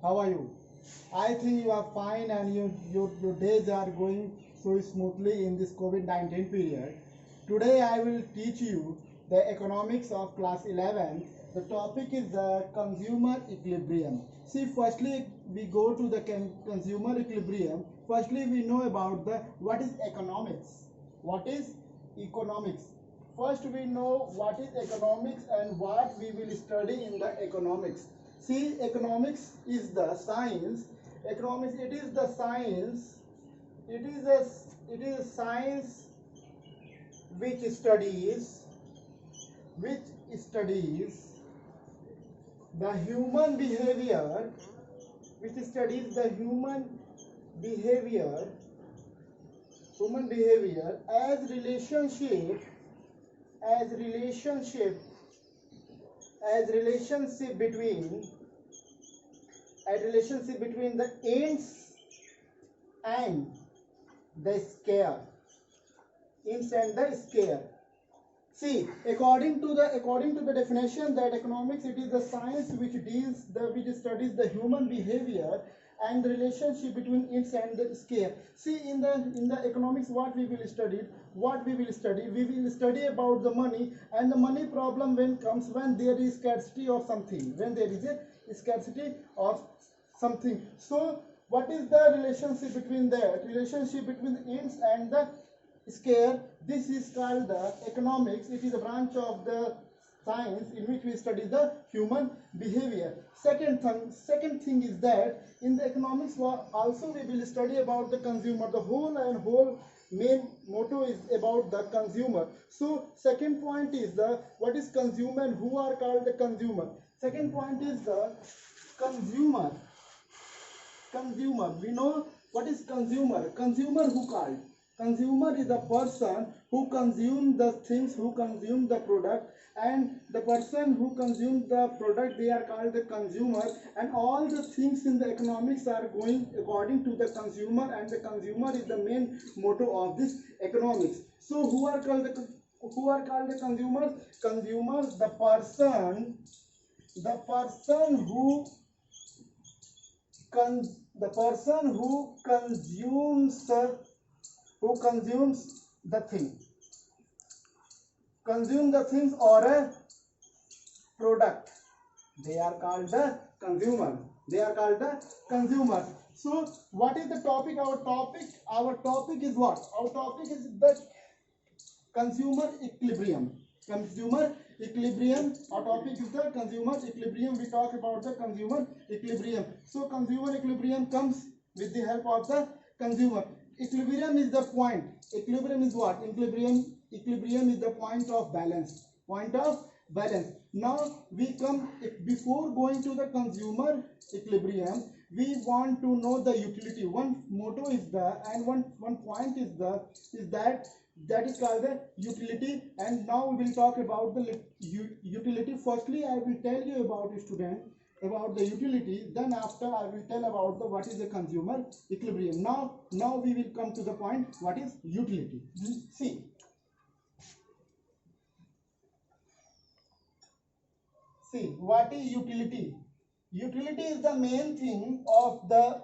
How are you? I think you are fine and your days are going so smoothly in this COVID-19 period. Today I will teach you the economics of class 11. The topic is the consumer equilibrium. See, firstly we go to the consumer equilibrium. Firstly we know about the what is economics. What is economics? First we know what is economics and what we will study in the economics. See, economics is the science. Economics, it is the science. It is a science which studies which studies the human behavior, which studies the behavior, human behavior as relationship, as relationship between the ends and the scare. Ends and the scare. See, according to the definition that economics, it is the science which studies the human behavior and the relationship between ends and the scare. See, in the economics, what we will study, we will study about the money and the money problem when there is scarcity of something, when there is a scarcity of something. So, what is the relationship between that? Relationship between the ends and the scare. This is called the economics. It is a branch of the science in which we study the human behavior. Second thing is that in the economics also we will study about the consumer. The whole main motto is about the consumer. So second point is the what is consumer and who are called the consumer. Second point is the consumer. Consumer, we know what is consumer. Consumer who called? Consumer is the person who consume the things, who consume the product, and the person who consumes the product, they are called the consumer. And all the things in the economics are going according to the consumer, and the consumer is the main motto of this economics. So who are called the consumers? Consumers, the person who consumes the thing, consume the things or a product, they are called the consumer. So what is the topic? Our topic is what? Our topic is the consumer equilibrium. Our topic is the consumer equilibrium. We talk about the consumer equilibrium. So consumer equilibrium comes with the help of the consumer. Equilibrium is the point. Equilibrium is what? Equilibrium is the point of balance. Now we come, before going to the consumer equilibrium, we want to know the utility. One motto is one point is that is called the utility. And now we will talk about the utility. Firstly, I will tell you about the utility. Then after I will tell about the what is the consumer equilibrium. Now we will come to the point what is utility. See what is utility. Utility is the main thing of the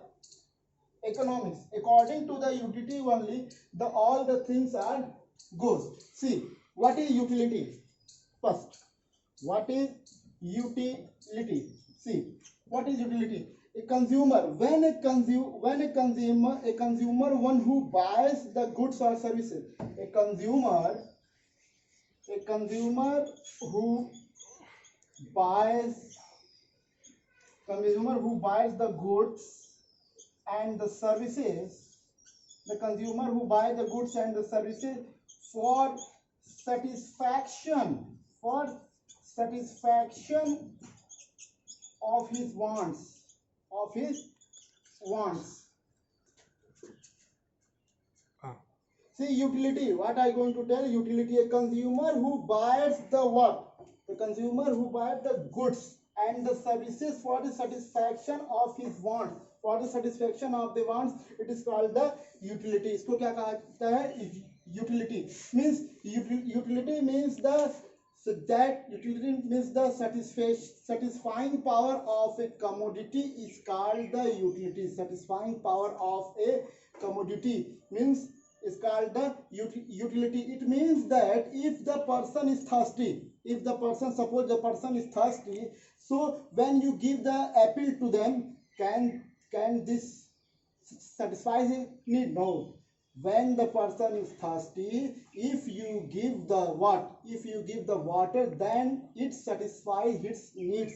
economics. According to the utility only, all the things are goes. See what is utility. First, what is utility? See what is utility. A consumer, when a consumer, one who buys the goods or services. A consumer who buys the goods and the services. The consumer who buys the goods and the services for satisfaction of his wants. See utility, what I going to tell. Utility, a consumer who buys the what? The consumer who buys the goods and the services for the satisfaction of his wants. For the satisfaction of the wants, it is called the utility. इसको क्या कहता है? Utility means the So that utility means the satisfying power of a commodity is called the utility. Satisfying power of a commodity means is called the utility. It means that if the person is thirsty, if the person, suppose the person is thirsty, so when you give the apple to them, can this satisfy his need? No. When the person is thirsty, if you give the what? If you give the water, then it satisfies its needs.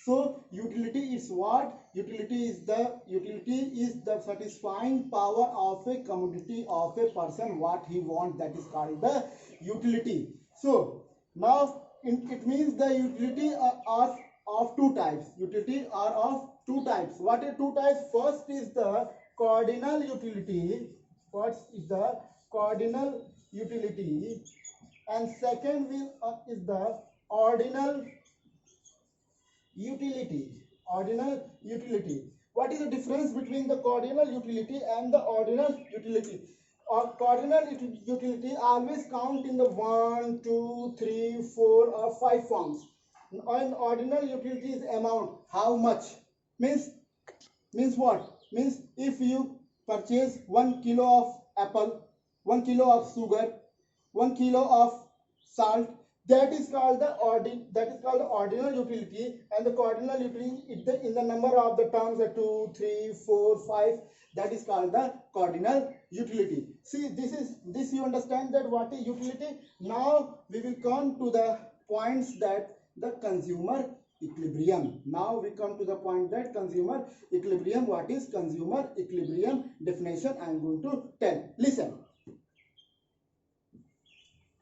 So utility is what? Utility is the satisfying power of a commodity of a person, what he wants. That is called the utility. So now it means the utility are of two types. Utility are of two types. What are two types? First is the cardinal utility. First is the cardinal utility, and second is the ordinal utility. Ordinal utility. What is the difference between the cardinal utility and the ordinal utility? Or cardinal utility always count in the 1, 2, 3, 4 or 5 forms. And ordinal utility is amount. How much? Means what? Means if you purchase 1 kilo of apple, 1 kilo of sugar, 1 kilo of salt, that is called the ordinal utility. And the cardinal utility in the number of the terms 2, 3, 4, 5, that is called the cardinal utility. See, this you understand that what is utility. Now we will come to the points that the consumer equilibrium. Now we come to the point that consumer equilibrium. What is consumer equilibrium? Definition I am going to tell. Listen.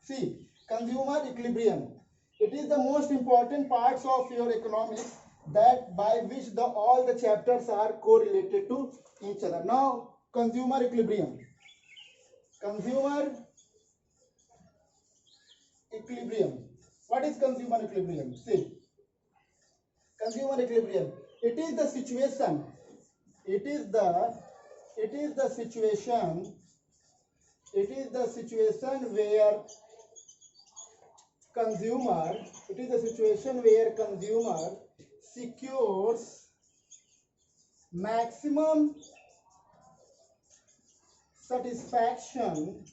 See, consumer equilibrium. It is the most important parts of your economics, that by which all the chapters are correlated to each other. Now, consumer equilibrium. Consumer equilibrium. What is consumer equilibrium? See, consumer equilibrium. It is the situation. It is the situation. It is the situation where consumer. It is the situation where consumer secures maximum satisfaction